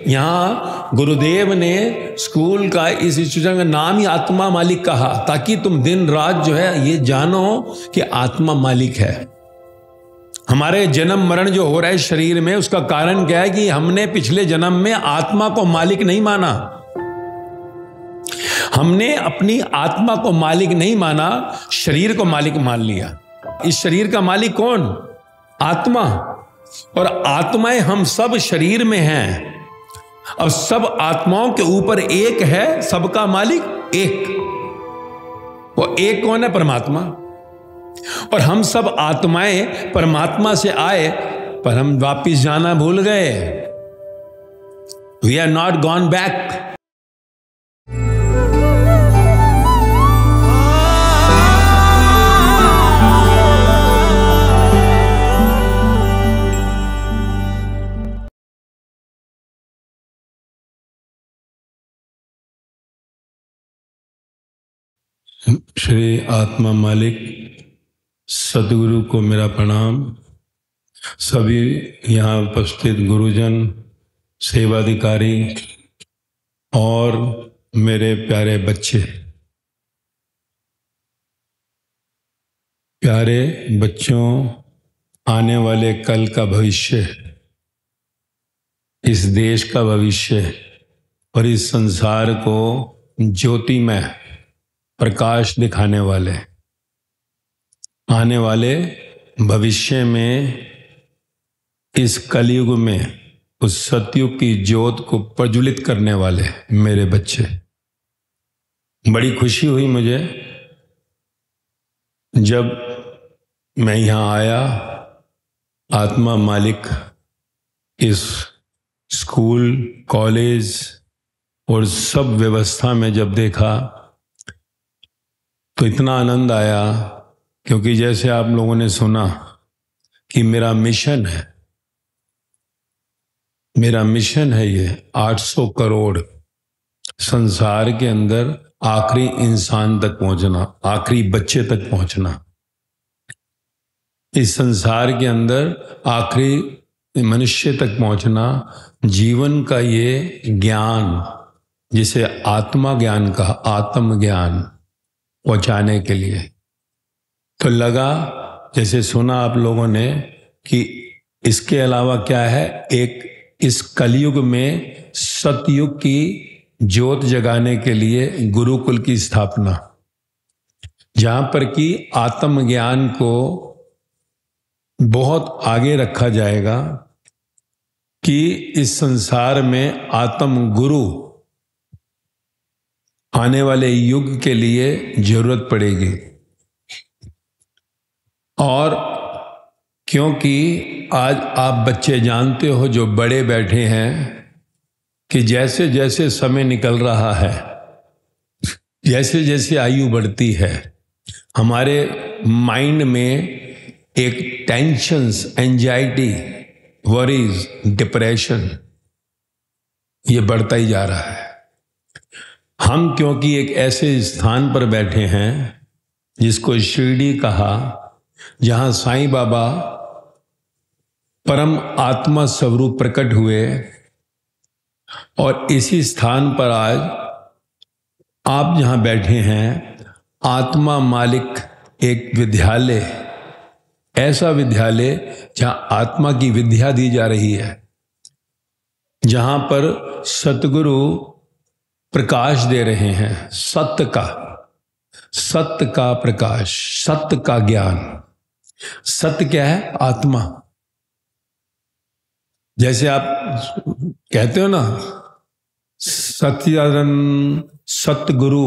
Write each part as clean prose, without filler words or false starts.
यहाँ गुरुदेव ने स्कूल का इस इंस्टीट्यूशन का नाम ही आत्मा मालिक कहा, ताकि तुम दिन रात जो है ये जानो कि आत्मा मालिक है। हमारे जन्म मरण जो हो रहा है शरीर में, उसका कारण क्या है कि हमने पिछले जन्म में आत्मा को मालिक नहीं माना। हमने अपनी आत्मा को मालिक नहीं माना, शरीर को मालिक मान लिया। इस शरीर का मालिक कौन? आत्मा। और आत्माएं हम सब शरीर में हैं। अब सब आत्माओं के ऊपर एक है, सबका मालिक एक। वो एक कौन है? परमात्मा। और हम सब आत्माएं परमात्मा से आए, पर हम वापिस जाना भूल गए। We are not gone back. Shri Atma Malik सदगुरु को मेरा प्रणाम। सभी यहाँ उपस्थित गुरुजन, सेवाधिकारी और मेरे प्यारे बच्चे, प्यारे बच्चों, आने वाले कल का भविष्य, इस देश का भविष्य और इस संसार को ज्योतिमय प्रकाश दिखाने वाले, आने वाले भविष्य में इस कलयुग में उस सतयुग की ज्योत को प्रज्वलित करने वाले मेरे बच्चे, बड़ी खुशी हुई मुझे जब मैं यहाँ आया। आत्मा मालिक इस स्कूल, कॉलेज और सब व्यवस्था में जब देखा तो इतना आनंद आया, क्योंकि जैसे आप लोगों ने सुना कि मेरा मिशन है, मेरा मिशन है ये 800 करोड़ संसार के अंदर आखिरी इंसान तक पहुंचना, आखिरी बच्चे तक पहुंचना, इस संसार के अंदर आखिरी मनुष्य तक पहुंचना। जीवन का ये ज्ञान, जिसे आत्मा ज्ञान कहा, आत्म ज्ञान पहुंचाने के लिए। तो लगा, जैसे सुना आप लोगों ने, कि इसके अलावा क्या है, एक इस कलयुग में सतयुग की ज्योत जगाने के लिए गुरुकुल की स्थापना, जहां पर कि आत्म ज्ञान को बहुत आगे रखा जाएगा कि इस संसार में आत्म गुरु आने वाले युग के लिए जरूरत पड़ेगी। और क्योंकि आज आप बच्चे जानते हो, जो बड़े बैठे हैं, कि जैसे जैसे समय निकल रहा है, जैसे जैसे आयु बढ़ती है, हमारे माइंड में एक टेंशन्स, एंजाइटी, वरीज, डिप्रेशन ये बढ़ता ही जा रहा है। हम क्योंकि एक ऐसे स्थान पर बैठे हैं जिसको शिरडी कहा, जहां साईं बाबा परम आत्मा स्वरूप प्रकट हुए, और इसी स्थान पर आज आप जहां बैठे हैं, आत्मा मालिक एक विद्यालय, ऐसा विद्यालय जहां आत्मा की विद्या दी जा रही है, जहां पर सतगुरु प्रकाश दे रहे हैं, सत्य का प्रकाश, सत्य का ज्ञान। सत्य क्या है? आत्मा। जैसे आप कहते हो ना, सच्चिदानंद सतगुरु,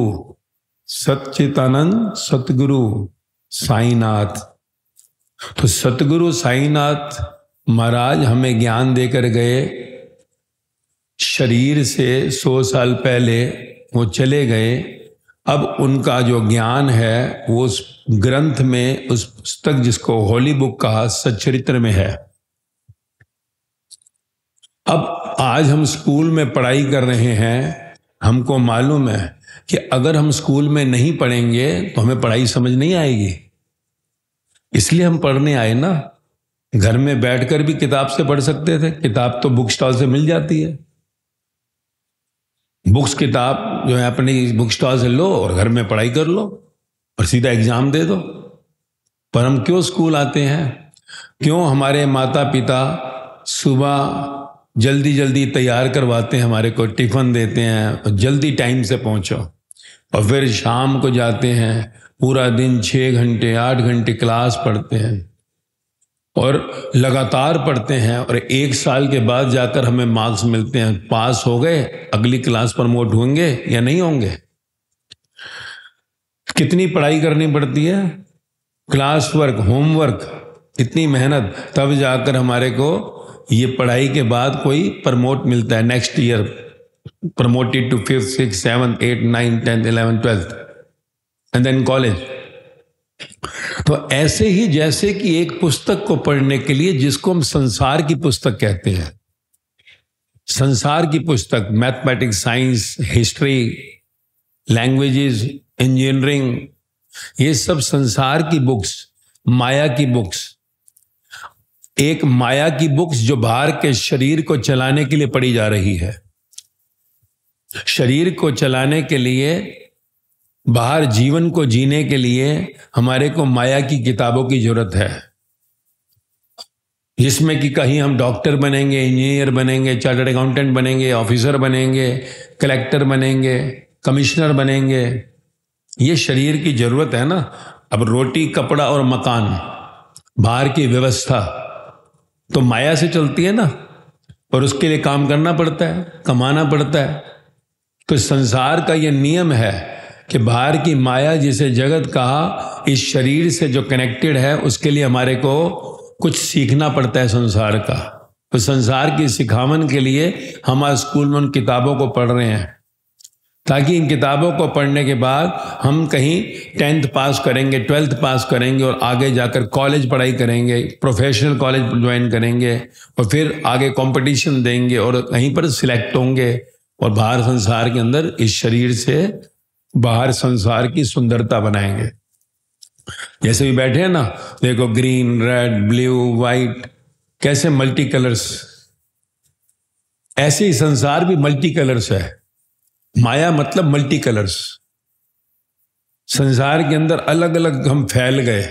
सच्चिदानंद सतगुरु साईनाथ। तो सतगुरु साईनाथ महाराज हमें ज्ञान देकर गए। शरीर से 100 साल पहले वो चले गए। अब उनका जो ज्ञान है वो उस ग्रंथ में, उस पुस्तक जिसको होली बुक कहा, सच्चरित्र में है। अब आज हम स्कूल में पढ़ाई कर रहे हैं, हमको मालूम है कि अगर हम स्कूल में नहीं पढ़ेंगे तो हमें पढ़ाई समझ नहीं आएगी। इसलिए हम पढ़ने आए ना। घर में बैठकर भी किताब से पढ़ सकते थे, किताब तो बुक स्टॉल से मिल जाती है। बुक्स किताब जो है अपनी बुक स्टॉल से लो और घर में पढ़ाई कर लो और सीधा एग्जाम दे दो। पर हम क्यों स्कूल आते हैं? क्यों हमारे माता पिता सुबह जल्दी जल्दी तैयार करवाते हैं, हमारे को टिफिन देते हैं और जल्दी टाइम से पहुंचो, और फिर शाम को जाते हैं, पूरा दिन 6 घंटे 8 घंटे क्लास पढ़ते हैं और लगातार पढ़ते हैं, और 1 साल के बाद जाकर हमें मार्क्स मिलते हैं, पास हो गए, अगली क्लास प्रमोट होंगे या नहीं होंगे। कितनी पढ़ाई करनी पड़ती है, क्लास वर्क, होमवर्क, इतनी मेहनत, तब जाकर हमारे को ये पढ़ाई के बाद कोई प्रमोट मिलता है। Next year promoted to 5th 6th 7th 8th 9th 10th 11th 12th and then college. तो ऐसे ही जैसे कि एक पुस्तक को पढ़ने के लिए, जिसको हम संसार की पुस्तक कहते हैं, संसार की पुस्तक, mathematics, science, history, languages, engineering, ये सब संसार की बुक्स, माया की बुक्स। एक माया की बुक्स जो बाहर के शरीर को चलाने के लिए पढ़ी जा रही है। शरीर को चलाने के लिए, बाहर जीवन को जीने के लिए हमारे को माया की किताबों की जरूरत है, जिसमें कि कहीं हम डॉक्टर बनेंगे, इंजीनियर बनेंगे, चार्टर्ड अकाउंटेंट बनेंगे, ऑफिसर बनेंगे, कलेक्टर बनेंगे, कमिश्नर बनेंगे। ये शरीर की जरूरत है ना। अब रोटी, कपड़ा और मकान, बाहर की व्यवस्था तो माया से चलती है ना, और उसके लिए काम करना पड़ता है, कमाना पड़ता है। तो संसार का यह नियम है कि बाहर की माया, जिसे जगत कहा, इस शरीर से जो कनेक्टेड है, उसके लिए हमारे को कुछ सीखना पड़ता है संसार का। तो संसार की सिखावन के लिए हम आज स्कूल में उन किताबों को पढ़ रहे हैं, ताकि इन किताबों को पढ़ने के बाद हम कहीं 10th पास करेंगे, 12th पास करेंगे और आगे जाकर कॉलेज पढ़ाई करेंगे, प्रोफेशनल कॉलेज ज्वाइन करेंगे और फिर आगे कंपटीशन देंगे और कहीं पर सिलेक्ट होंगे और बाहर संसार के अंदर इस शरीर से बाहर संसार की सुंदरता बनाएंगे। जैसे भी बैठे हैं ना, देखो ग्रीन, रेड, ब्लू, वाइट, कैसे मल्टी कलर्स। ऐसे ही संसार भी मल्टी कलर्स है। माया मतलब मल्टी कलर्स। संसार के अंदर अलग अलग हम फैल गए।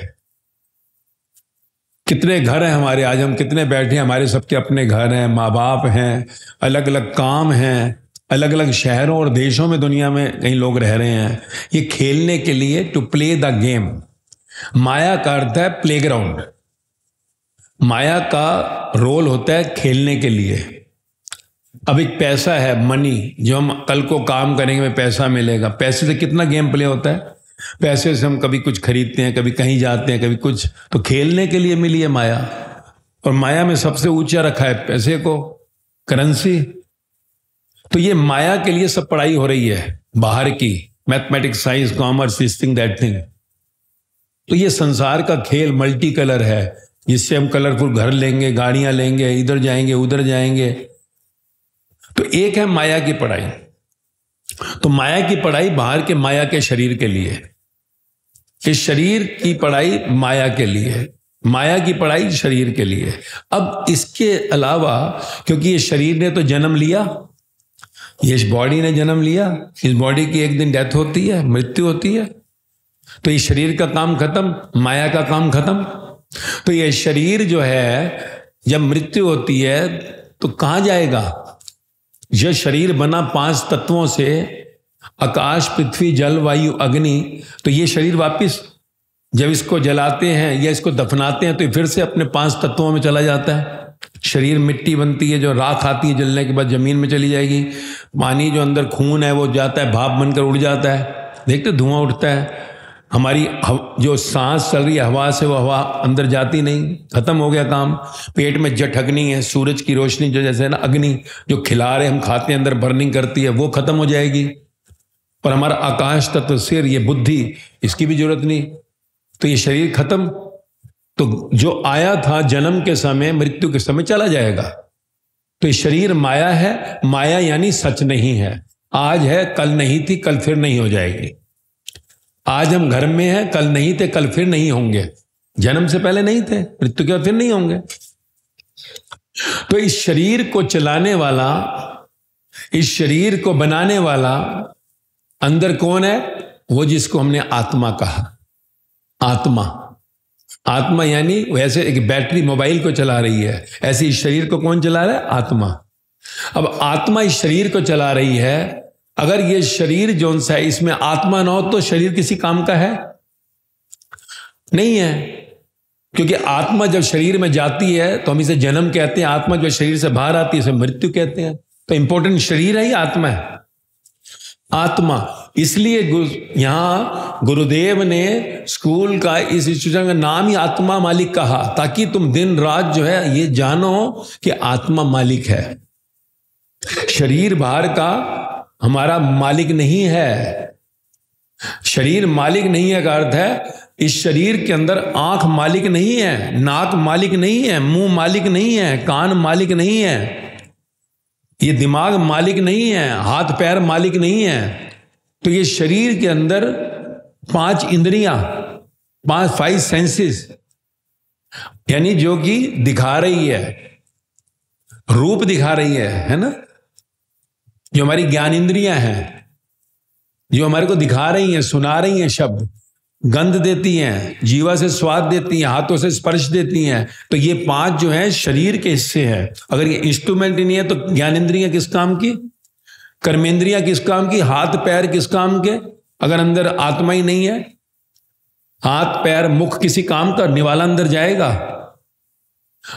कितने घर हैं हमारे, आज हम कितने बैठे हैं, हमारे सबके अपने घर हैं, माँ बाप हैं, अलग अलग काम हैं, अलग अलग शहरों और देशों में, दुनिया में कई लोग रह रहे हैं। ये खेलने के लिए, टू प्ले द गेम। माया का अर्थ है प्लेग्राउंड। माया का रोल होता है खेलने के लिए। अब एक पैसा है, मनी, जो हम कल को काम करेंगे हमें पैसा मिलेगा। पैसे से कितना गेम प्ले होता है। पैसे से हम कभी कुछ खरीदते हैं, कभी कहीं जाते हैं, कभी कुछ, तो खेलने के लिए मिली है माया। और माया में सबसे ऊंचा रखा है पैसे को, करेंसी। तो ये माया के लिए सब पढ़ाई हो रही है बाहर की, mathematics, science, commerce, this thing that thing. तो ये संसार का खेल मल्टी कलर है, जिससे हम कलरफुल घर लेंगे, गाड़ियां लेंगे, इधर जाएंगे, उधर जाएंगे। तो एक है माया की पढ़ाई। तो माया की पढ़ाई बाहर के माया के शरीर के लिए, इस शरीर की पढ़ाई माया के लिए, माया की पढ़ाई शरीर के लिए। अब इसके अलावा, क्योंकि ये शरीर ने तो जन्म लिया, ये इस बॉडी ने जन्म लिया, इस बॉडी की एक दिन डेथ होती है, मृत्यु होती है, तो इस शरीर का काम खत्म, माया का काम खत्म। तो ये शरीर जो है, जब मृत्यु होती है तो कहां जाएगा? यह शरीर बना 5 तत्वों से, आकाश, पृथ्वी, जल, वायु, अग्नि। तो ये शरीर वापिस जब इसको जलाते हैं या इसको दफनाते हैं तो ये फिर से अपने 5 तत्वों में चला जाता है। शरीर मिट्टी बनती है, जो राख आती है जलने के बाद जमीन में चली जाएगी। पानी जो अंदर खून है वो जाता है, भाप बनकर उड़ जाता है, देखते धुआं उठता है। हमारी जो सांस चल रही है हवा से, वो हवा अंदर जाती नहीं, खत्म हो गया काम। पेट में जठ अग्नि है, सूरज की रोशनी जो जैसे ना अग्नि जो खिला रहे हम खाते हैं, अंदर बर्निंग करती है, वो खत्म हो जाएगी। और हमारा आकाश तत्व, सिर, ये बुद्धि, इसकी भी जरूरत नहीं। तो ये शरीर खत्म। तो जो आया था जन्म के समय, मृत्यु के समय चला जाएगा। तो ये शरीर माया है। माया यानी सच नहीं है। आज है, कल नहीं थी, कल फिर नहीं हो जाएगी। आज हम घर में हैं, कल नहीं थे, कल फिर नहीं होंगे। जन्म से पहले नहीं थे, मृत्यु के बाद फिर नहीं होंगे। तो इस शरीर को चलाने वाला इस शरीर को बनाने वाला अंदर कौन है? वो जिसको हमने आत्मा कहा। आत्मा, आत्मा यानी वैसे एक बैटरी मोबाइल को चला रही है, ऐसे इस शरीर को कौन चला रहा है? आत्मा। अब आत्मा इस शरीर को चला रही है। अगर ये शरीर जोन सा है, इसमें आत्मा ना हो तो शरीर किसी काम का है? नहीं है। क्योंकि आत्मा जब शरीर में जाती है तो हम इसे जन्म कहते हैं, आत्मा जब शरीर से बाहर आती है इसे मृत्यु कहते हैं। तो इंपॉर्टेंट शरीर है या आत्मा है? आत्मा। इसलिए यहां गुरुदेव ने स्कूल का इस इंस्टीट्यूशन का नाम ही आत्मा मालिक कहा, ताकि तुम दिन रात जो है ये जानो कि आत्मा मालिक है। शरीर बाहर का हमारा मालिक नहीं है। शरीर मालिक नहीं है का अर्थ है इस शरीर के अंदर आंख मालिक नहीं है, नाक मालिक नहीं है, मुंह मालिक नहीं है, कान मालिक नहीं है, ये दिमाग मालिक नहीं है, हाथ पैर मालिक नहीं है। तो ये शरीर के अंदर 5 इंद्रियां, 5 सेंसेस, यानी जो कि दिखा रही है, रूप दिखा रही है ना, जो हमारी ज्ञान इंद्रियां हैं, जो हमारे को दिखा रही हैं, सुना रही हैं शब्द, गंध देती हैं, जीवा से स्वाद देती हैं, हाथों से स्पर्श देती हैं। तो ये 5 जो हैं शरीर के हिस्से हैं। अगर ये इंस्ट्रूमेंट ही नहीं है तो ज्ञानेंद्रियां किस काम की, कर्मेंद्रियां किस काम की, हाथ पैर किस काम के? अगर अंदर आत्मा ही नहीं है, हाथ पैर मुख किसी काम का निवाला अंदर जाएगा?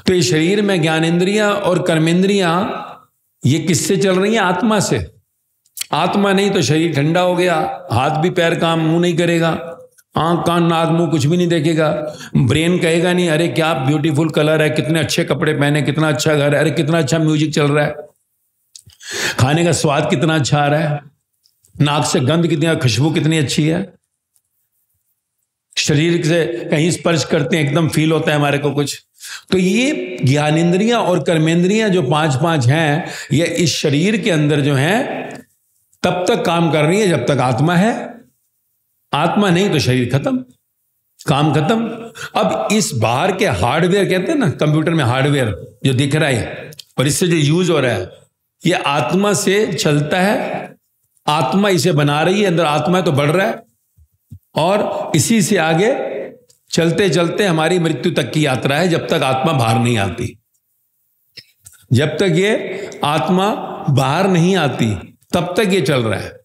तो ये शरीर में ज्ञानेंद्रियां और कर्मेंद्रियां ये किससे चल रही हैं? आत्मा से। आत्मा नहीं तो शरीर ठंडा हो गया, हाथ भी पैर काम मुंह नहीं करेगा, आंख कान नाक मुंह कुछ भी नहीं देखेगा, ब्रेन कहेगा नहीं अरे क्या ब्यूटीफुल कलर है, कितने अच्छे कपड़े पहने, कितना अच्छा घर है, अरे कितना अच्छा म्यूजिक चल रहा है, खाने का स्वाद कितना अच्छा आ रहा है, नाक से गंध कितनी, खुशबू कितनी अच्छी है, शरीर से कहीं स्पर्श करते हैं एकदम फील होता है हमारे को कुछ। तो ये ज्ञानेंद्रियां और कर्मेंद्रियां जो 5 हैं, ये इस शरीर के अंदर जो हैं तब तक काम कर रही है जब तक आत्मा है। आत्मा नहीं तो शरीर खत्म, काम खत्म। अब इस बाहर के हार्डवेयर कहते हैं ना, कंप्यूटर में हार्डवेयर जो दिख रहा है और इससे जो यूज हो रहा है, ये आत्मा से चलता है, आत्मा इसे बना रही है, अंदर आत्मा है तो बढ़ रहा है, और इसी से आगे चलते चलते हमारी मृत्यु तक की यात्रा है, जब तक आत्मा बाहर नहीं आती। जब तक ये आत्मा बाहर नहीं आती तब तक ये चल रहा है।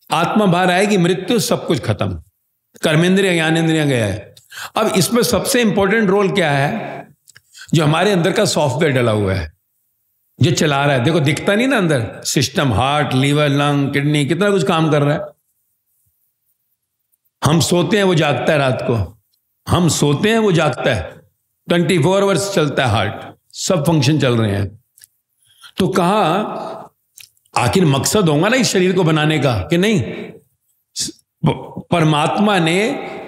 आत्मा बाहर आएगी, मृत्यु, सब कुछ खत्म, कर्मेंद्रिय ज्ञानेंद्रिय गया है। अब इसमें सबसे इंपॉर्टेंट रोल क्या है? जो हमारे अंदर का सॉफ्टवेयर डला हुआ है, जो चला रहा है। देखो दिखता नहीं ना अंदर, system, heart, liver, lung, kidney, कितना कुछ काम कर रहा है। हम सोते हैं वो जागता है, रात को हम सोते हैं वो जागता है, 24 आवर्स चलता है हार्ट, सब फंक्शन चल रहे हैं। तो कहा आखिर मकसद होगा ना इस शरीर को बनाने का कि नहीं? परमात्मा ने,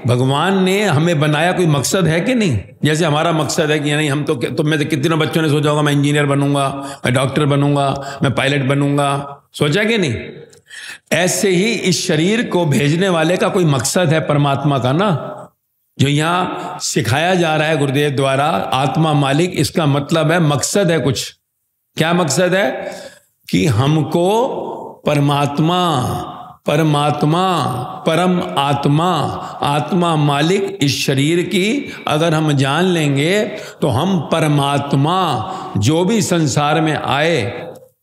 भगवान ने हमें बनाया, कोई मकसद है कि नहीं? जैसे हमारा मकसद है कि नहीं, हम तो मैं कितने बच्चों ने सोचा होगा मैं इंजीनियर बनूंगा, मैं डॉक्टर बनूंगा, मैं पायलट बनूंगा, सोचा कि नहीं? ऐसे ही इस शरीर को भेजने वाले का कोई मकसद है परमात्मा का ना, जो यहां सिखाया जा रहा है गुरुदेव द्वारा, आत्मा मालिक, इसका मतलब है मकसद है कुछ। क्या मकसद है? कि हमको परमात्मा, परमात्मा, परम आत्मा, आत्मा मालिक इस शरीर की अगर हम जान लेंगे तो हम परमात्मा जो भी संसार में आए,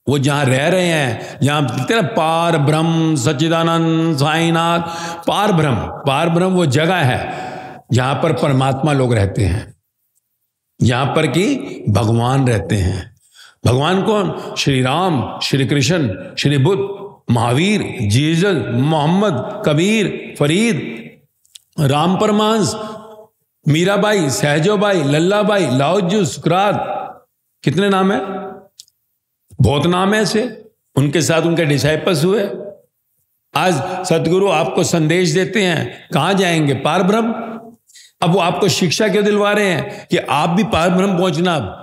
वो जहां रह रहे हैं, जहां पार ब्रह्म सच्चिदानंद साईनाथ, पार ब्रह्म वो जगह है जहां पर परमात्मा लोग रहते हैं, जहां पर कि भगवान रहते हैं। भगवान कौन? श्री राम, श्री कृष्ण, श्री बुद्ध, महावीर, जीसस, मोहम्मद, कबीर, फरीद, राम परमांस, मीराबाई, सहजोबाई, लल्लाबाई, लाओजू, सुकरात, कितने नाम है? बहुत नाम है ऐसे। उनके साथ उनके डिसाइपल्स हुए। आज सतगुरु आपको संदेश देते हैं, कहां जाएंगे? पार ब्रह्म। अब वो आपको शिक्षा क्यों दिलवा रहे हैं कि आप भी पार ब्रह्म पहुंचना।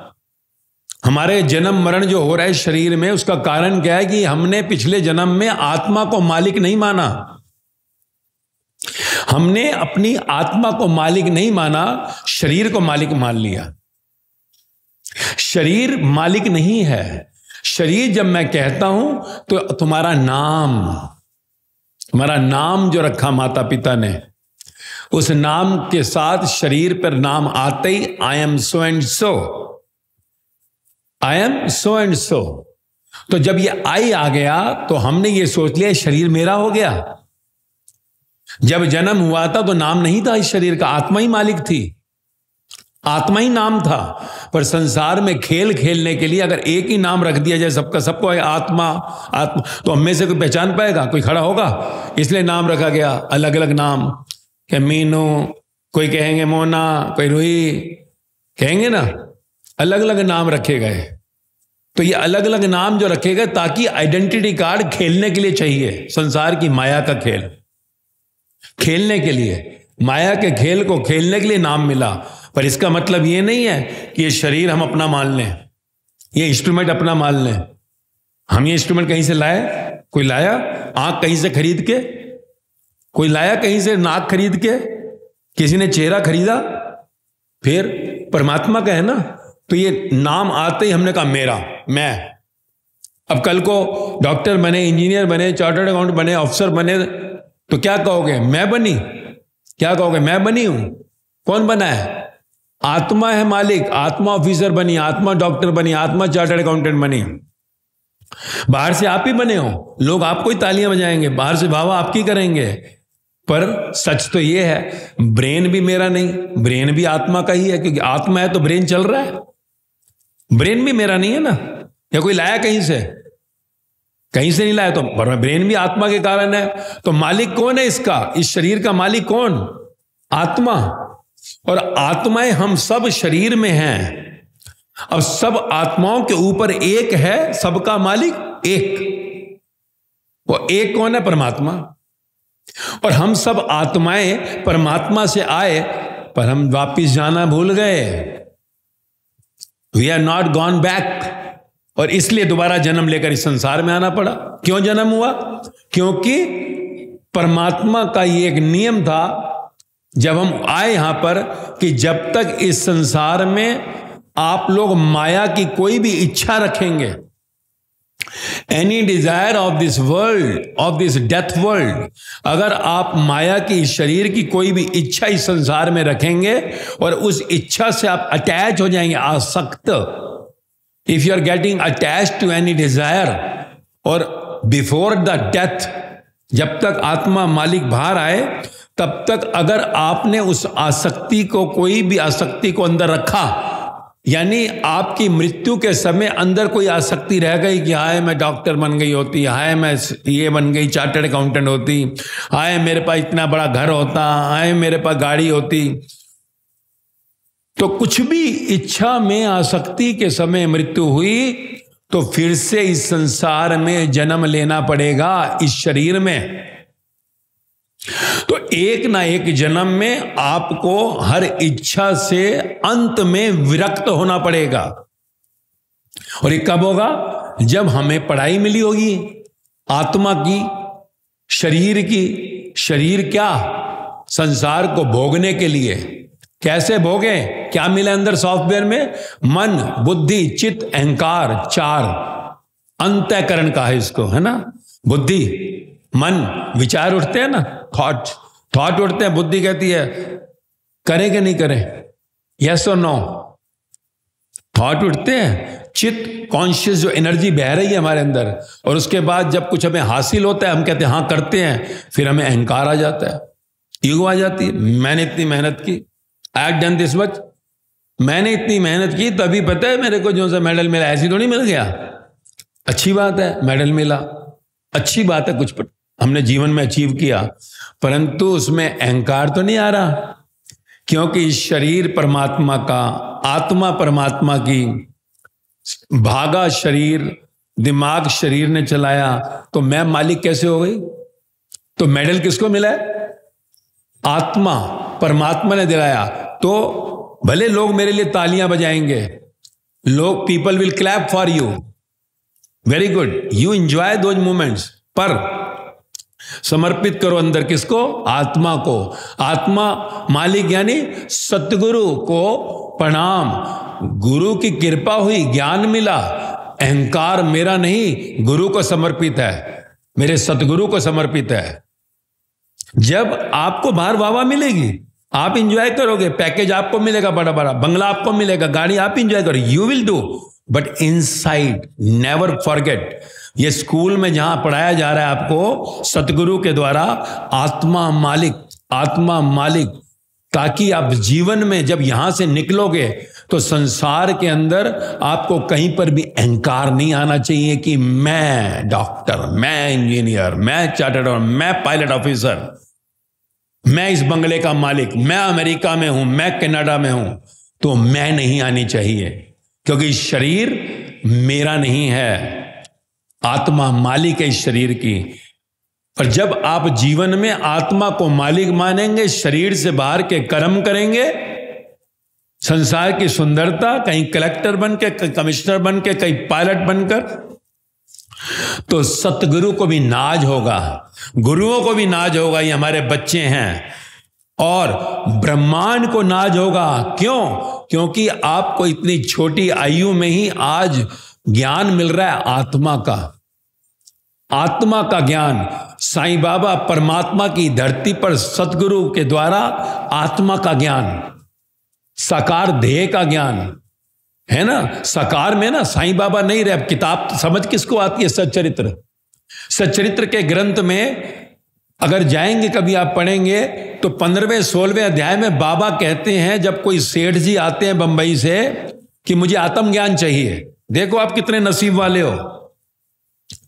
हमारे जन्म मरण जो हो रहा है शरीर में, उसका कारण क्या है कि हमने पिछले जन्म में आत्मा को मालिक नहीं माना। हमने अपनी आत्मा को मालिक नहीं माना, शरीर को मालिक मान लिया। शरीर मालिक नहीं है। शरीर जब मैं कहता हूं तो तुम्हारा नाम जो रखा माता पिता ने, उस नाम के साथ शरीर पर नाम आते ही I am so and so, I am so and so. तो जब ये आई आ गया तो हमने ये सोच लिया शरीर मेरा हो गया। जब जन्म हुआ था तो नाम नहीं था इस शरीर का, आत्मा ही मालिक थी, आत्मा ही नाम था। पर संसार में खेल खेलने के लिए अगर एक ही नाम रख दिया जाए सबका, सबको आत्मा आत्मा, तो हम में से कोई पहचान पाएगा, कोई खड़ा होगा? इसलिए नाम रखा गया, अलग अलग नाम, कि मीनू, कोई कहेंगे मोना, कोई रूही, कहेंगे ना, अलग अलग नाम रखे गए। तो ये अलग अलग नाम जो रखे गए ताकि आइडेंटिटी कार्ड खेलने के लिए चाहिए, संसार की माया का खेल खेलने के लिए, माया के खेल को खेलने के लिए नाम मिला। पर इसका मतलब ये नहीं है कि ये शरीर हम अपना मान लें, ये इंस्ट्रूमेंट अपना मान लें। हम ये इंस्ट्रूमेंट कहीं से लाए? कोई लाया? आंख कहीं से खरीद के? कोई लाया कहीं से नाक खरीद के? किसी ने चेहरा खरीदा? फिर परमात्मा का है ना। तो ये नाम आते ही हमने कहा मेरा, मैं। अब कल को डॉक्टर बने, इंजीनियर बने, चार्टर्ड अकाउंटेंट बने, अफसर बने, तो क्या कहोगे? मैं बनी। क्या कहोगे? मैं बनी हूं। कौन बना है? आत्मा है मालिक। आत्मा ऑफिसर बनी, आत्मा डॉक्टर बनी, आत्मा चार्टर्ड अकाउंटेंट बनी। बाहर से आप ही बने हो, लोग आपको ही तालियां बजाएंगे, बाहर से वाह आपकी करेंगे। पर सच तो ये है, ब्रेन भी मेरा नहीं, ब्रेन भी आत्मा का ही है, क्योंकि आत्मा है तो ब्रेन चल रहा है। ब्रेन भी मेरा नहीं है ना, या कोई लाया कहीं से? कहीं से नहीं लाया। तो ब्रेन भी आत्मा के कारण है। तो मालिक कौन है इसका? इस शरीर का मालिक कौन? आत्मा। और आत्माएं हम सब शरीर में हैं। अब सब आत्माओं के ऊपर एक है, सबका मालिक एक। वो एक कौन है? परमात्मा। और हम सब आत्माएं परमात्मा से आए, पर हम वापिस जाना भूल गए। We are not gone back. और इसलिए दोबारा जन्म लेकर इस संसार में आना पड़ा। क्यों जन्म हुआ? क्योंकि परमात्मा का ये एक नियम था जब हम आए यहां पर, कि जब तक इस संसार में आप लोग माया की कोई भी इच्छा रखेंगे, any desire of this world, of this death world, अगर आप माया की, इस शरीर की कोई भी इच्छा इस संसार में रखेंगे और उस इच्छा से आप अटैच हो जाएंगे, आसक्त, if you are getting attach to any desire, और बिफोर द डेथ, जब तक आत्मा मालिक बाहर आए तब तक अगर आपने उस आसक्ति को, कोई भी आसक्ति को अंदर रखा, यानी आपकी मृत्यु के समय अंदर कोई आसक्ति रह गई कि हाय मैं डॉक्टर बन गई होती, हाय मैं ये बन गई चार्टर्ड अकाउंटेंट होती, हाय मेरे पास इतना बड़ा घर होता, हाय मेरे पास गाड़ी होती, तो कुछ भी इच्छा में आसक्ति के समय मृत्यु हुई तो फिर से इस संसार में जन्म लेना पड़ेगा, इस शरीर में। तो एक ना एक जन्म में आपको हर इच्छा से अंत में विरक्त होना पड़ेगा। और ये कब होगा? जब हमें पढ़ाई मिली होगी आत्मा की, शरीर की। शरीर क्या? संसार को भोगने के लिए। कैसे भोगे? क्या मिला अंदर सॉफ्टवेयर में? मन, बुद्धि, चित्त, अहंकार, चार अंतःकरण का है इसको, है ना। बुद्धि, मन, विचार उठते हैं ना, थॉट उठते हैं, बुद्धि कहती है करें कि नहीं करें, यस और नो। थॉट उठते हैं, चित्त, कॉन्शियस जो एनर्जी बह रही है हमारे अंदर, और उसके बाद जब कुछ हमें हासिल होता है हम कहते हैं हाँ करते हैं, फिर हमें अहंकार आ जाता है, ईगो आ जाती है। मैंने इतनी मेहनत की, I have done this much, मैंने इतनी मेहनत की तभी पता है मेरे को जो सा मेडल मिला, ऐसी तो नहीं मिल गया। अच्छी बात है मेडल मिला, अच्छी बात है, कुछ हमने जीवन में अचीव किया, परंतु उसमें अहंकार तो नहीं आ रहा, क्योंकि शरीर परमात्मा का, आत्मा परमात्मा की, भागा शरीर, दिमाग शरीर ने चलाया, तो मैं मालिक कैसे हो गई? तो मेडल किसको मिला है? आत्मा, परमात्मा ने दिलाया। तो भले लोग मेरे लिए तालियां बजाएंगे, लोग, people will clap for you, very good, you enjoy those moments, पर समर्पित करो अंदर किसको? आत्मा को। आत्मा मालिक यानी सतगुरु को प्रणाम। गुरु की कृपा हुई, ज्ञान मिला, अहंकार मेरा नहीं, गुरु को समर्पित है, मेरे सतगुरु को समर्पित है। जब आपको बाहर वाह मिलेगी, आप इंजॉय करोगे, पैकेज आपको मिलेगा, बड़ा बड़ा बंगला आपको मिलेगा, गाड़ी आप इंजॉय करो, you will do, but inside never forget, ये स्कूल में जहां पढ़ाया जा रहा है आपको सतगुरु के द्वारा, आत्मा मालिक, आत्मा मालिक, ताकि आप जीवन में जब यहां से निकलोगे तो संसार के अंदर आपको कहीं पर भी अहंकार नहीं आना चाहिए कि मैं डॉक्टर, मैं इंजीनियर, मैं चार्टर्ड, मैं पायलट ऑफिसर, मैं इस बंगले का मालिक, मैं अमेरिका में हूं, मैं कनाडा में हूं। तो मैं नहीं आनी चाहिए, क्योंकि शरीर मेरा नहीं है, आत्मा मालिक है इस शरीर की। और जब आप जीवन में आत्मा को मालिक मानेंगे, शरीर से बाहर के कर्म करेंगे, संसार की सुंदरता, कहीं कलेक्टर बन के, कहीं कमिश्नर बन के, कहीं पायलट बनकर, तो सतगुरु को भी नाज होगा, गुरुओं को भी नाज होगा, ये हमारे बच्चे हैं। और ब्रह्मांड को नाज होगा। क्यों? क्योंकि आपको इतनी छोटी आयु में ही आज ज्ञान मिल रहा है आत्मा का, आत्मा का ज्ञान। साईं बाबा परमात्मा की धरती पर सतगुरु के द्वारा आत्मा का ज्ञान, साकार ध्येय का ज्ञान है ना। साकार में ना साईं बाबा नहीं रहे। अब किताब समझ किसको आती है? सच्चरित्र। सच्चरित्र के ग्रंथ में अगर जाएंगे, कभी आप पढ़ेंगे, तो 15वें 16वें अध्याय में बाबा कहते हैं, जब कोई सेठ जी आते हैं बंबई से कि मुझे आत्मज्ञान चाहिए, देखो आप कितने नसीब वाले हो,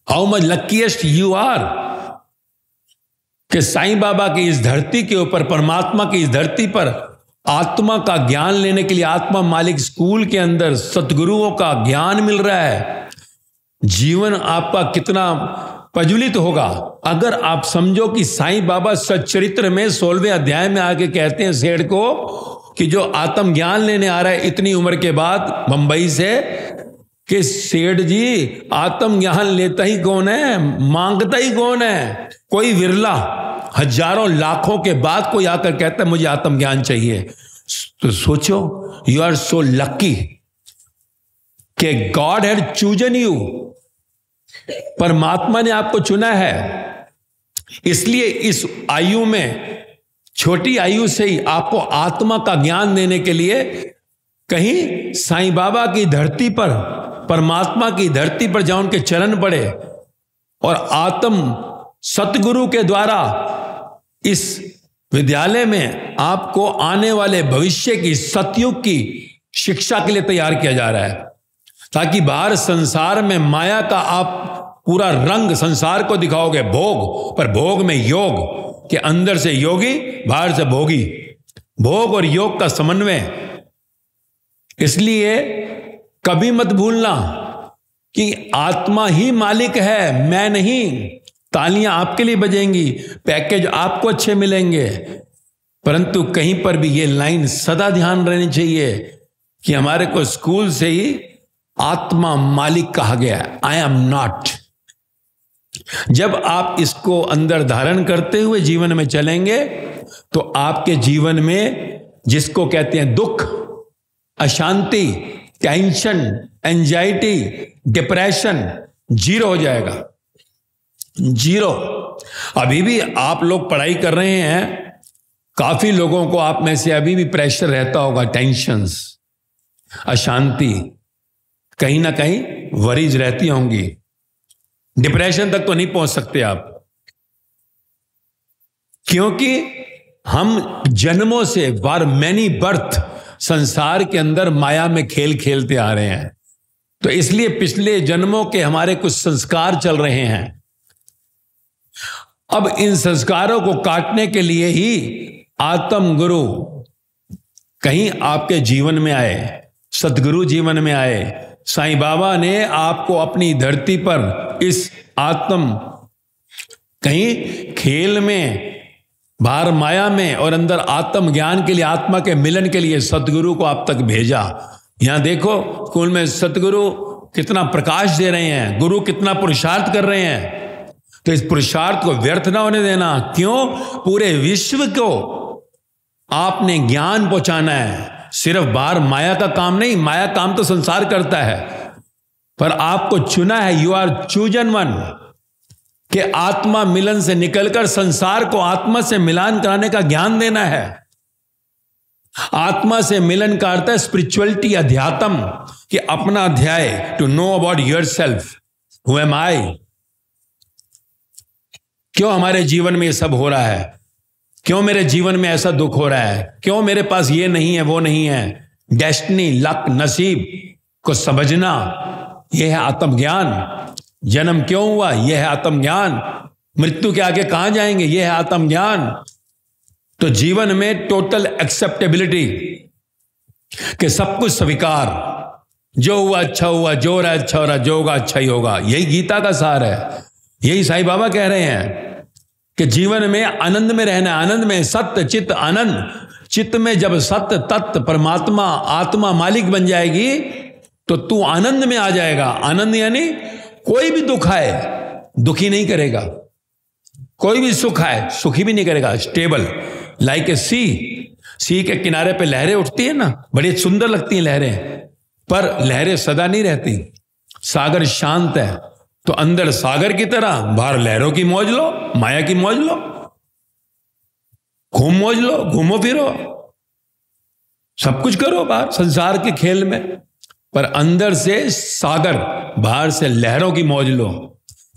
how much luckiest you are, कि साईं बाबा की इस धरती के ऊपर, परमात्मा की इस धरती पर आत्मा का ज्ञान लेने के लिए आत्मा मालिक स्कूल के अंदर सतगुरुओं का ज्ञान मिल रहा है। जीवन आपका कितना प्रज्वलित होगा अगर आप समझो कि साईं बाबा सच्चरित्र में 16वें अध्याय में आके कहते हैं सेठ को कि जो आत्म ज्ञान लेने आ रहा है इतनी उम्र के बाद बंबई से, कि सेठ जी आत्म ज्ञान लेता ही कौन है, मांगता ही कौन है? कोई विरला, हजारों लाखों के बाद कोई आकर कहता है मुझे आत्म ज्ञान चाहिए। तो सोचो, यू आर सो लकी कि गॉड हैड चूजन यू, परमात्मा ने आपको चुना है। इसलिए इस आयु में, छोटी आयु से ही आपको आत्मा का ज्ञान देने के लिए कहीं साईं बाबा की धरती पर, परमात्मा की धरती पर जाओ, उनके चरण पड़े और आत्म सतगुरु के द्वारा इस विद्यालय में आपको आने वाले भविष्य की, सतयुग की शिक्षा के लिए तैयार किया जा रहा है, ताकि बाहर संसार में माया का आप पूरा रंग संसार को दिखाओगे, भोग, पर भोग में योग, के अंदर से योगी, बाहर से भोगी, भोग और योग का समन्वय। इसलिए कभी मत भूलना कि आत्मा ही मालिक है, मैं नहीं। तालियां आपके लिए बजेंगी, पैकेज आपको अच्छे मिलेंगे, परंतु कहीं पर भी ये लाइन सदा ध्यान रहनी चाहिए कि हमारे को स्कूल से ही आत्मा मालिक कहा गया है, आई एम नॉट। जब आप इसको अंदर धारण करते हुए जीवन में चलेंगे तो आपके जीवन में, जिसको कहते हैं दुख, अशांति, टेंशन, एंजाइटी, डिप्रेशन, जीरो हो जाएगा, जीरो। अभी भी आप लोग पढ़ाई कर रहे हैं, काफी लोगों को आप में से अभी भी प्रेशर रहता होगा, टेंशन्स, अशांति, कहीं ना कहीं वरीज रहती होंगी। डिप्रेशन तक तो नहीं पहुंच सकते आप, क्योंकि हम जन्मों से, फॉर मैनी बर्थ, संसार के अंदर माया में खेल खेलते आ रहे हैं। तो इसलिए पिछले जन्मों के हमारे कुछ संस्कार चल रहे हैं। अब इन संस्कारों को काटने के लिए ही आत्म गुरु कहीं आपके जीवन में आए, सतगुरु जीवन में आए। साईं बाबा ने आपको अपनी धरती पर इस आत्म, कहीं खेल में, बाहर माया में और अंदर आत्म ज्ञान के लिए, आत्मा के मिलन के लिए सतगुरु को आप तक भेजा। यहां देखो स्कूल में सतगुरु कितना प्रकाश दे रहे हैं, गुरु कितना पुरुषार्थ कर रहे हैं। तो इस पुरुषार्थ को व्यर्थ ना होने देना। क्यों? पूरे विश्व को आपने ज्ञान पहुंचाना है, सिर्फ बाहर माया का काम नहीं। माया काम तो संसार करता है, पर आपको चुना है, यू आर चूजन वन, कि आत्मा मिलन से निकलकर संसार को आत्मा से मिलान कराने का ज्ञान देना है। आत्मा से मिलन का अर्थ है स्पिरिचुअलिटी, अध्यात्म, कि अपना अध्याय, to know about yourself, who am I. क्यों हमारे जीवन में ये सब हो रहा है, क्यों मेरे जीवन में ऐसा दुख हो रहा है, क्यों मेरे पास ये नहीं है वो नहीं है। डेस्टिनी, लक, नसीब को समझना, यह है आत्मज्ञान। जन्म क्यों हुआ, यह है आत्मज्ञान। मृत्यु के आगे कहां जाएंगे, यह है आत्मज्ञान। तो जीवन में टोटल एक्सेप्टेबिलिटी, कि सब कुछ स्वीकार, जो हुआ अच्छा हुआ, जो हो रहा है अच्छा हो रहा, जो होगा अच्छा ही होगा। यही गीता का सार है। यही साईं बाबा कह रहे हैं कि जीवन में आनंद में रहना, आनंद में, सत्य चित्त आनंद। चित्त में जब सत्य तत्व परमात्मा आत्मा मालिक बन जाएगी तो तू आनंद में आ जाएगा। आनंद यानी कोई भी दुख आए दुखी नहीं करेगा, कोई भी सुख आए सुखी भी नहीं करेगा। स्टेबल, लाइक ए सी के किनारे पे लहरें उठती है ना, बड़ी सुंदर लगती हैं लहरें, पर लहरें सदा नहीं रहती। सागर शांत है, तो अंदर सागर की तरह, बाहर लहरों की मौज लो, माया की मौज लो, मौज लो, घूमो फिरो, सब कुछ करो बाहर संसार के खेल में, पर अंदर से सागर, बाहर से लहरों की मौज लो।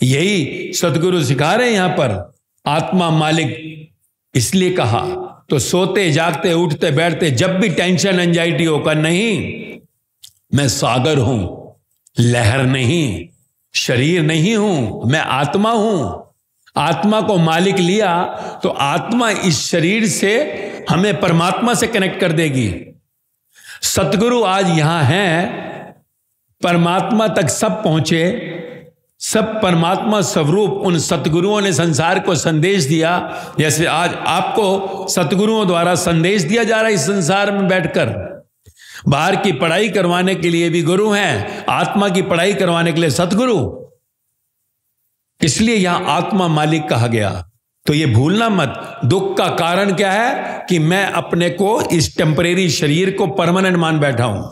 यही सतगुरु सिखा रहे हैं यहां पर। आत्मा मालिक इसलिए कहा, तो सोते जागते उठते बैठते जब भी टेंशन एंजाइटी होकर, नहीं, मैं सागर हूं, लहर नहीं, शरीर नहीं हूं, मैं आत्मा हूं। आत्मा को मालिक लिया तो आत्मा इस शरीर से हमें परमात्मा से कनेक्ट कर देगी। सतगुरु आज यहां हैं, परमात्मा तक सब पहुंचे, सब परमात्मा स्वरूप उन सतगुरुओं ने संसार को संदेश दिया। जैसे आज आपको सतगुरुओं द्वारा संदेश दिया जा रहा है इस संसार में बैठकर। बाहर की पढ़ाई करवाने के लिए भी गुरु हैं, आत्मा की पढ़ाई करवाने के लिए सतगुरु। इसलिए यहां आत्मा मालिक कहा गया। तो ये भूलना मत, दुख का कारण क्या है कि मैं अपने को, इस टेम्परेरी शरीर को परमानेंट मान बैठा हूं।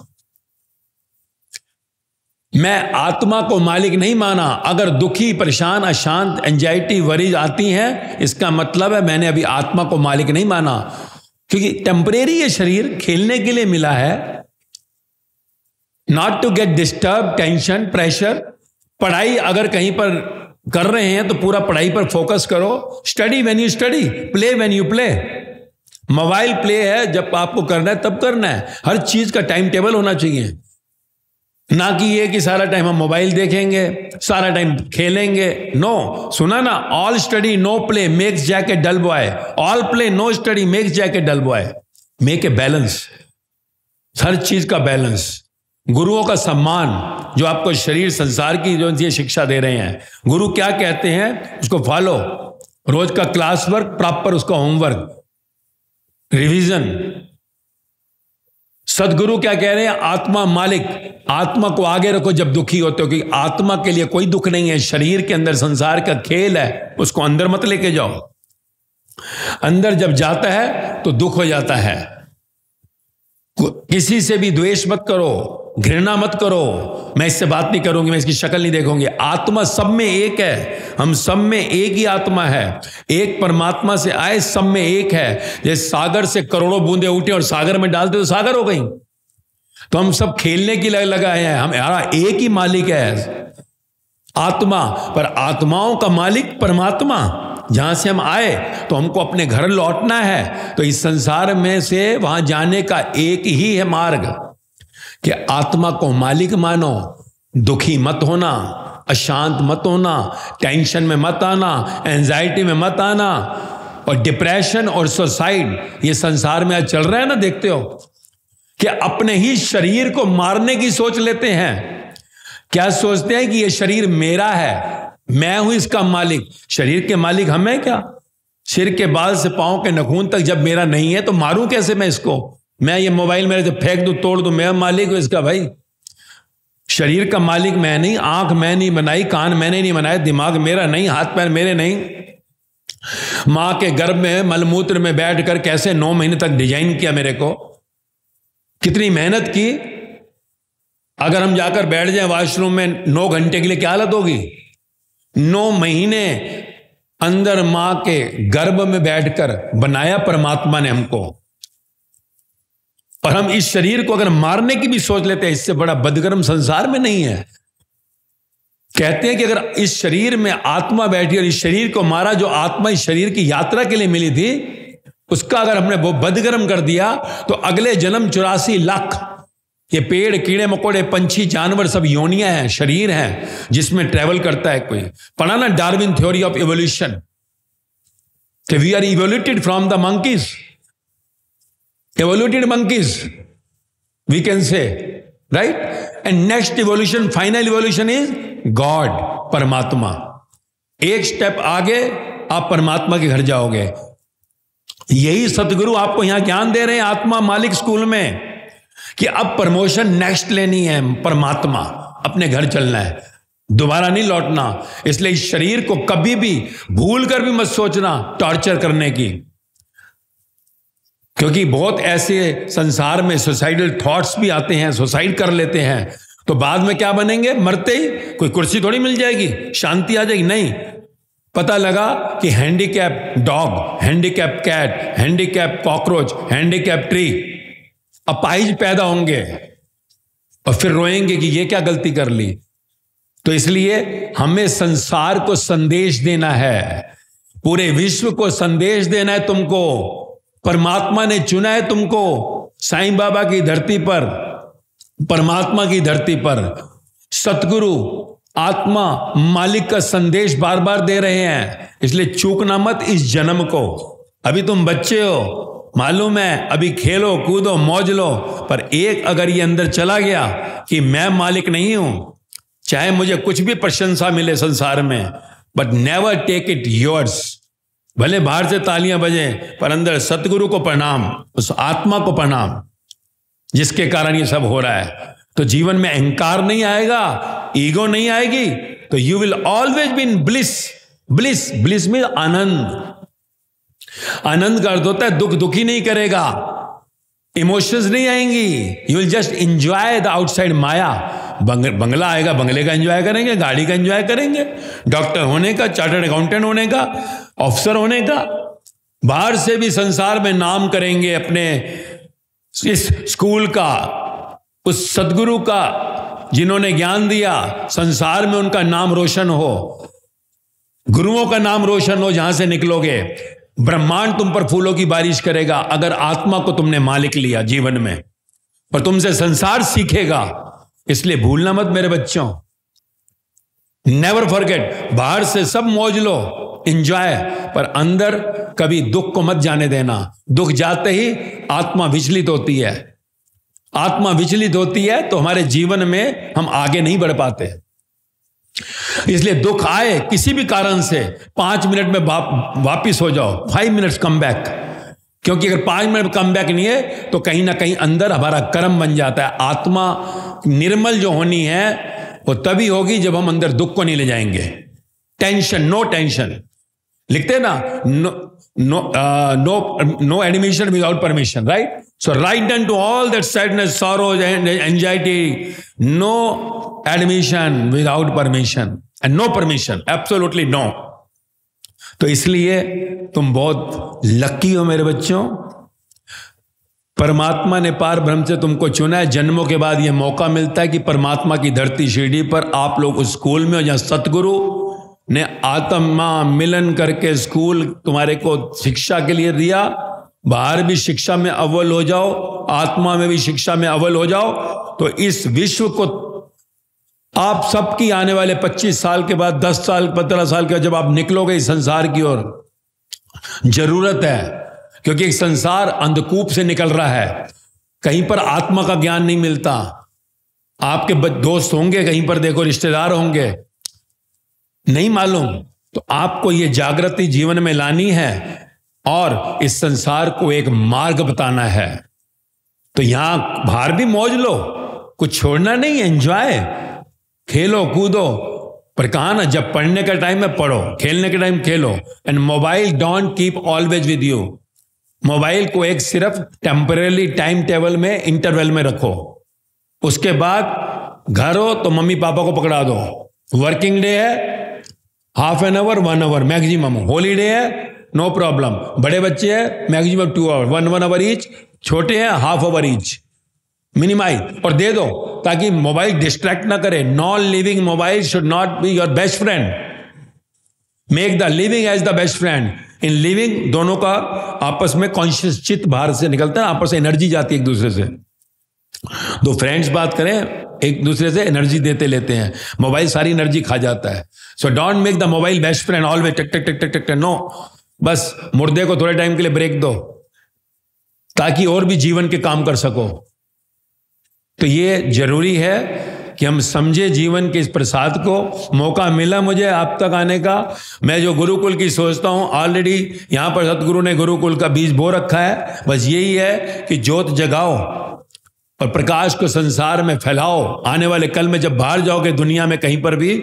मैं आत्मा को मालिक नहीं माना। अगर दुखी, परेशान, अशांत, एंजाइटी, वरीज आती हैं, इसका मतलब है मैंने अभी आत्मा को मालिक नहीं माना। क्योंकि टेम्परेरी ये शरीर खेलने के लिए मिला है, not to get disturb, tension, pressure. पढ़ाई अगर कहीं पर कर रहे हैं तो पूरा पढ़ाई पर फोकस करो। Study when you study, play when you play. Mobile play है जब आपको करना है तब करना है। हर चीज का टाइम टेबल होना चाहिए, ना कि ये कि सारा टाइम हम मोबाइल देखेंगे, सारा टाइम खेलेंगे। नो, सुना ना, all study no play makes Jack a dull boy, all play no study makes Jack a dull boy. Make a balance, हर चीज का बैलेंस। गुरुओं का सम्मान, जो आपको शरीर संसार की जो ये शिक्षा दे रहे हैं, गुरु क्या कहते हैं उसको फॉलो। रोज का क्लास वर्क प्रॉपर, उसका होमवर्क, रिवीजन। सदगुरु क्या कह रहे हैं, आत्मा मालिक। आत्मा को आगे रखो जब दुखी होते हो, क्योंकि आत्मा के लिए कोई दुख नहीं है। शरीर के अंदर संसार का खेल है, उसको अंदर मत लेके जाओ। अंदर जब जाता है तो दुख हो जाता है। किसी से भी द्वेष मत करो, घृणा मत करो। मैं इससे बात नहीं करूंगी, मैं इसकी शक्ल नहीं देखूंगी। आत्मा सब में एक है, हम सब में एक ही आत्मा है। एक परमात्मा से आए, सब में एक है। जैसे सागर से करोड़ों बूंदे उठे और सागर में डालते तो सागर हो गई। तो हम सब खेलने की लगाए हैं, हमारा एक ही मालिक है आत्मा। पर आत्माओं का मालिक परमात्मा। जहां से हम आए तो हमको अपने घर लौटना है। तो इस संसार में से वहां जाने का एक ही है मार्ग, कि आत्मा को मालिक मानो। दुखी मत होना, अशांत मत होना, टेंशन में मत आना, एंजाइटी में मत आना। और डिप्रेशन और सुसाइड ये संसार में आज चल रहा है ना, देखते हो कि अपने ही शरीर को मारने की सोच लेते हैं। क्या सोचते हैं कि ये शरीर मेरा है, मैं हूं इसका मालिक। शरीर के मालिक हम हैं क्या? सिर के बाल से पांव के नखून तक जब मेरा नहीं है तो मारूं कैसे मैं इसको? मैं ये मोबाइल मेरे से फेंक दूं, तोड़ दूं, मैं मालिक हूं इसका? भाई, शरीर का मालिक मैं नहीं, आंख मैं नहीं बनाई, कान मैंने नहीं बनाए, दिमाग मेरा नहीं, हाथ पैर मेरे नहीं। मां के गर्भ में मलमूत्र में बैठकर कैसे 9 महीने तक डिजाइन किया मेरे को, कितनी मेहनत की। अगर हम जाकर बैठ जाएं वॉशरूम में 9 घंटे के लिए, क्या हालत होगी? 9 महीने अंदर मां के गर्भ में बैठकर बनाया परमात्मा ने हमको, और हम इस शरीर को अगर मारने की भी सोच लेते हैं, इससे बड़ा बदकर्म संसार में नहीं है। कहते हैं कि अगर इस शरीर में आत्मा बैठी और इस शरीर को मारा, जो आत्मा इस शरीर की यात्रा के लिए मिली थी, उसका अगर हमने वो बदकर्म कर दिया तो अगले जन्म 84 लाख ये पेड़, कीड़े मकोड़े, पंछी, जानवर सब योनियां हैं, शरीर हैं जिसमें ट्रेवल करता है कोई। पढ़ा ना डार्विन थ्योरी ऑफ इवोल्यूशन, कि we are evoluted from the monkeys, evoluted monkeys we can say, right? And next evolution, final evolution is God, परमात्मा। एक स्टेप आगे आप परमात्मा के घर जाओगे। यही सतगुरु आपको यहां ज्ञान दे रहे हैं आत्मा मालिक स्कूल में, कि अब प्रमोशन नेक्स्ट लेनी है, परमात्मा, अपने घर चलना है, दोबारा नहीं लौटना। इसलिए इस शरीर को कभी भी भूल कर भी मत सोचना टॉर्चर करने की, क्योंकि बहुत ऐसे संसार में सुसाइडल थॉट्स भी आते हैं, सुसाइड कर लेते हैं, तो बाद में क्या बनेंगे? मरते ही कोई कुर्सी थोड़ी मिल जाएगी, शांति आ जाएगी, नहीं। पता लगा कि handicap dog, handicap cat, handicap cockroach, handicap tree, अपाहिज पैदा होंगे और फिर रोएंगे कि ये क्या गलती कर ली। तो इसलिए हमें संसार को संदेश देना है, पूरे विश्व को संदेश देना है तुमको। परमात्मा ने चुना है तुमको, साईं बाबा की धरती पर, परमात्मा की धरती पर सतगुरु आत्मा मालिक का संदेश बार बार दे रहे हैं। इसलिए चूकना मत इस जन्म को। अभी तुम बच्चे हो, मालूम है, अभी खेलो कूदो मौज लो, पर एक अगर ये अंदर चला गया कि मैं मालिक नहीं हूं, चाहे मुझे कुछ भी प्रशंसा मिले संसार में, but never take it yours. भले बाहर से तालियां बजे, पर अंदर सतगुरु को प्रणाम, उस आत्मा को प्रणाम जिसके कारण ये सब हो रहा है। तो जीवन में अहंकार नहीं आएगा, ईगो नहीं आएगी, तो you will always be in bliss. Bliss, bliss में आनंद। आनंद का अर्थ होता है दुख दुखी नहीं करेगा, इमोशंस नहीं आएंगी, you will just enjoy the outside maya. बंगला आएगा, बंगले का एंजॉय करेंगे, गाड़ी का एंजॉय करेंगे, डॉक्टर होने का, चार्टर्ड अकाउंटेंट होने का, ऑफिसर होने का, बाहर से भी संसार में नाम करेंगे अपने इस स्कूल का, उस सदगुरु का जिन्होंने ज्ञान दिया, संसार में उनका नाम रोशन हो, गुरुओं का नाम रोशन हो। जहां से निकलोगे ब्रह्मांड तुम पर फूलों की बारिश करेगा, अगर आत्मा को तुमने मालिक लिया जीवन में, और तुमसे संसार सीखेगा। इसलिए भूलना मत मेरे बच्चों, नेवर फॉरगेट। बाहर से सब मौज लो, एंजॉय, पर अंदर कभी दुख को मत जाने देना। दुख जाते ही आत्मा विचलित होती है, आत्मा विचलित होती है तो हमारे जीवन में हम आगे नहीं बढ़ पाते। इसलिए दुख आए किसी भी कारण से, 5 मिनट में वापिस हो जाओ, 5 मिनट्स कम बैक। क्योंकि अगर 5 मिनट कम बैक नहीं है तो कहीं ना कहीं अंदर हमारा कर्म बन जाता है। आत्मा निर्मल जो होनी है वो तभी होगी जब हम अंदर दुख को नहीं ले जाएंगे। टेंशन, नो टेंशन, लिखते ना, no admission without permission, right? So right done to all that sadness, sorrow and anxiety, no admission without permission, and no permission, absolutely no. तो इसलिए तुम बहुत लकी हो मेरे बच्चों, परमात्मा ने पार ब्रह्म से तुमको चुना है। जन्मों के बाद यह मौका मिलता है कि परमात्मा की धरती शिरडी पर आप लोग उस स्कूल में हो जहां सतगुरु ने आत्मा मिलन करके स्कूल तुम्हारे को शिक्षा के लिए दिया। बाहर भी शिक्षा में अव्वल हो जाओ, आत्मा में भी शिक्षा में अव्वल हो जाओ, तो इस विश्व को आप सबकी आने वाले 25 साल के बाद, 10 साल 15 साल के बाद जब आप निकलोगे इस संसार की ओर, जरूरत है। क्योंकि एक संसार अंधकूप से निकल रहा है, कहीं पर आत्मा का ज्ञान नहीं मिलता। आपके दोस्त होंगे कहीं पर, देखो रिश्तेदार होंगे, नहीं मालूम। तो आपको ये जागृति जीवन में लानी है और इस संसार को एक मार्ग बताना है। तो यहां बाहर भी मौज लो, कुछ छोड़ना नहीं, एंजॉय, खेलो कूदो, पर कहा ना, जब पढ़ने का टाइम है पढ़ो, खेलने के time Khelo. And mobile don't keep always with you. Mobile को एक सिर्फ टेम्परेरी टाइम टेबल में, इंटरवल में रखो। उसके बाद घर हो तो मम्मी पापा को पकड़ा दो, वर्किंग डे है half an hour 1 hour maximum, holiday है नो प्रॉब्लम, बड़े बच्चे हैं मैक्सिमम 2 आवर 1 आवर ईच, छोटे हैं हाफ आवर ईच मिनिमाइज, और दे दो ताकि मोबाइल डिस्ट्रैक्ट ना करे। Non living mobile should not be your best friend, make the living as the best friend. इन लिविंग दोनों का आपस में कॉन्शियस चित्त बाहर से निकलता है, आपस में एनर्जी जाती है एक दूसरे से। दो फ्रेंड्स बात करें, एक दूसरे से एनर्जी देते लेते हैं, मोबाइल सारी एनर्जी खा जाता है। So don't make the mobile best friend always tick tick tick tick tick, no, बस मुर्दे को थोड़े टाइम के लिए ब्रेक दो ताकि और भी जीवन के काम कर सको। तो ये जरूरी है कि हम समझे जीवन के इस प्रसाद को। मौका मिला मुझे आप तक आने का, मैं जो गुरुकुल की सोचता हूं, ऑलरेडी यहां पर सतगुरु ने गुरुकुल का बीज बो रखा है। बस यही है कि ज्योत जगाओ और प्रकाश को संसार में फैलाओ। आने वाले कल में जब बाहर जाओगे दुनिया में कहीं पर भी,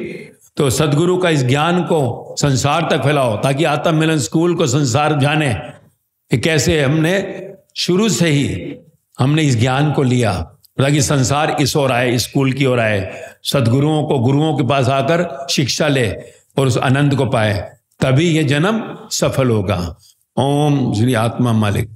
तो सदगुरु का इस ज्ञान को संसार तक फैलाओ ताकि आत्म मिलन स्कूल को संसार जाने कि कैसे हमने शुरू से ही हमने इस ज्ञान को लिया, ताकि संसार इस ओर आए, स्कूल की ओर आए, सदगुरुओं को गुरुओं के पास आकर शिक्षा ले और उस आनंद को पाए, तभी यह जन्म सफल होगा। ओम श्री आत्मा मालिक।